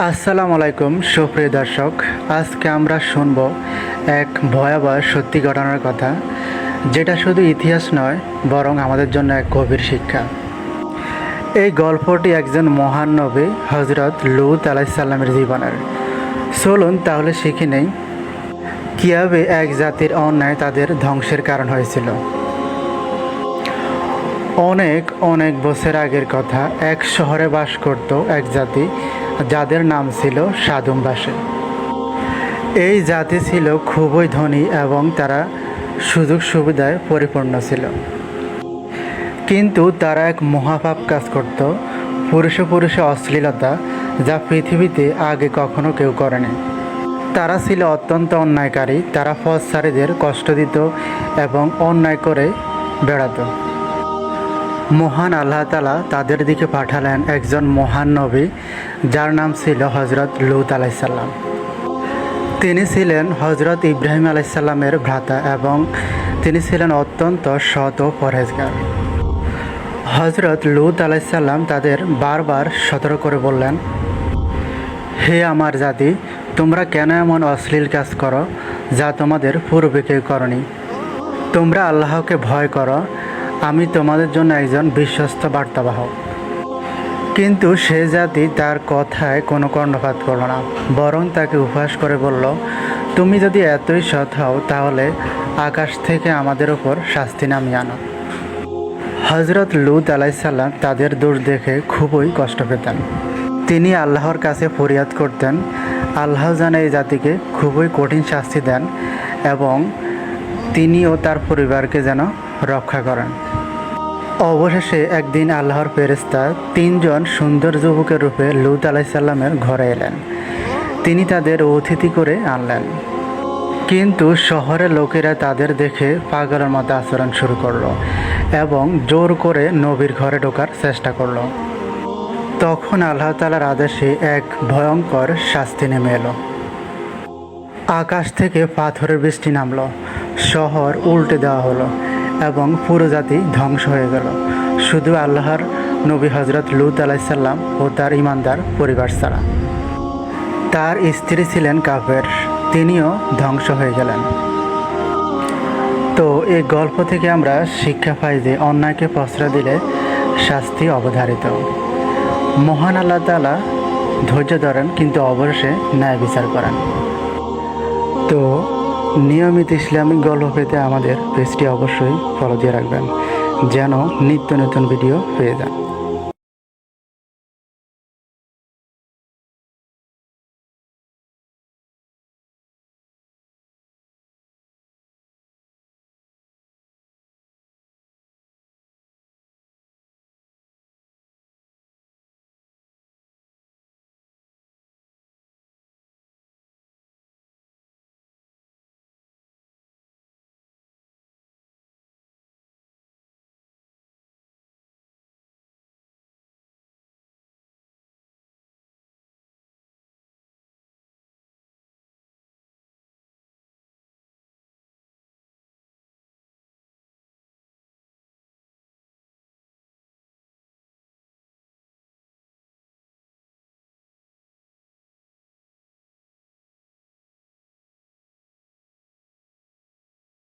আসসালামু আলাইকুম সুপ্রিয় দর্শক। আজকে আমরা শুনব এক ভয়াবহ সত্যি ঘটনার কথা, যেটা শুধু ইতিহাস নয় বরং আমাদের জন্য এক গভীর শিক্ষা। এই গল্পটি একজন মহান নবী হজরত লূত আলাইহিস সালামের জীবনের। চলুন তাহলে শিখে নেই কীভাবে এক জাতির অন্যায় তাদের ধ্বংসের কারণ হয়েছিল। অনেক অনেক বছর আগের কথা। এক শহরে বাস করত এক জাতি যাদের নাম ছিল সাদুমবাসী। এই জাতি ছিল খুবই ধনী এবং তারা সুযোগ সুবিধায় পরিপূর্ণ ছিল, কিন্তু তারা এক মহাপাপ কাজ করত, পুরুষে পুরুষে অশ্লীলতা, যা পৃথিবীতে আগে কখনো কেউ করেনি। তারা ছিল অত্যন্ত অন্যায়কারী। তারা পথচারীদের কষ্ট দিত এবং অন্যায় করে বেড়াত। মহান আল্লাহ তাআলা তাদের দিকে পাঠালেন একজন মহান নবী, যার নাম ছিল হজরত লূত আলাইহিস সালাম। তিনি ছিলেন হজরত ইব্রাহিম আলাইহিস সালামের ভ্রাতা এবং তিনি ছিলেন অত্যন্ত সৎ ও পরহেজগার। হজরত লূত আলাইহিস সালাম তাদের বারবার সতর্ক করে বললেন, হে আমার জাতি, তোমরা কেন এমন অশ্লীল কাজ করো যা তোমাদের পূর্বে কেউ করনি? তোমরা আল্লাহকে ভয় করো, আমি তোমাদের জন্য একজন বিশ্বস্ত বার্তাবাহক। কিন্তু সে জাতি তার কথায় কোনো কর্ণপাত করল না, বরং তাকে উপহাস করে বলল, তুমি যদি এতই সৎ হও তাহলে আকাশ থেকে আমাদের ওপর শাস্তি নামিয়ে আনো। হজরত লূত আলাইহিস সালাম তাদের দোষ দেখে খুবই কষ্ট পেতেন। তিনি আল্লাহর কাছে ফরিয়াদ করতেন, আল্লাহ যেন এই জাতিকে খুবই কঠিন শাস্তি দেন এবং তিনি ও তার পরিবারকে যেন রক্ষা করেন। অবশেষে একদিন আল্লাহর ফেরেশতা তিনজন সুন্দর যুবকের রূপে লূত আলাইহিস সালামের ঘরে এলেন। তিনি তাদের অতিথি করে আনলেন, কিন্তু শহরের লোকেরা তাদের দেখে পাগলের মতো আচরণ শুরু করলো এবং জোর করে নবীর ঘরে ঢোকার চেষ্টা করলো। তখন আল্লাহ তাআলার আদেশে এক ভয়ঙ্কর শাস্তি নেমে এলো। আকাশ থেকে পাথরের বৃষ্টি নামলো, শহর উল্টে দেওয়া হলো এবং পুরো জাতি ধ্বংস হয়ে গেল, শুধু আল্লাহর নবী হজরত লূত আলাইহিস সালাম ও তার ঈমানদার পরিবার ছাড়া। তার স্ত্রী ছিলেন কাফের, তিনিও ধ্বংস হয়ে গেলেন। তো এই গল্প থেকে আমরা শিক্ষা পাই যে অন্যায়কে প্রশ্রয় দিলে শাস্তি অবধারিত। মহান আল্লাহ তাআলা ধৈর্য ধরেন, কিন্তু অবশেষে ন্যায় বিচার করেন। তো নিয়মিত ইসলামিক গল্প পেতে আমাদের পেজটি অবশ্যই ফলো দিয়ে রাখবেন, যেন নিত্য নতুন ভিডিও পেয়ে যান।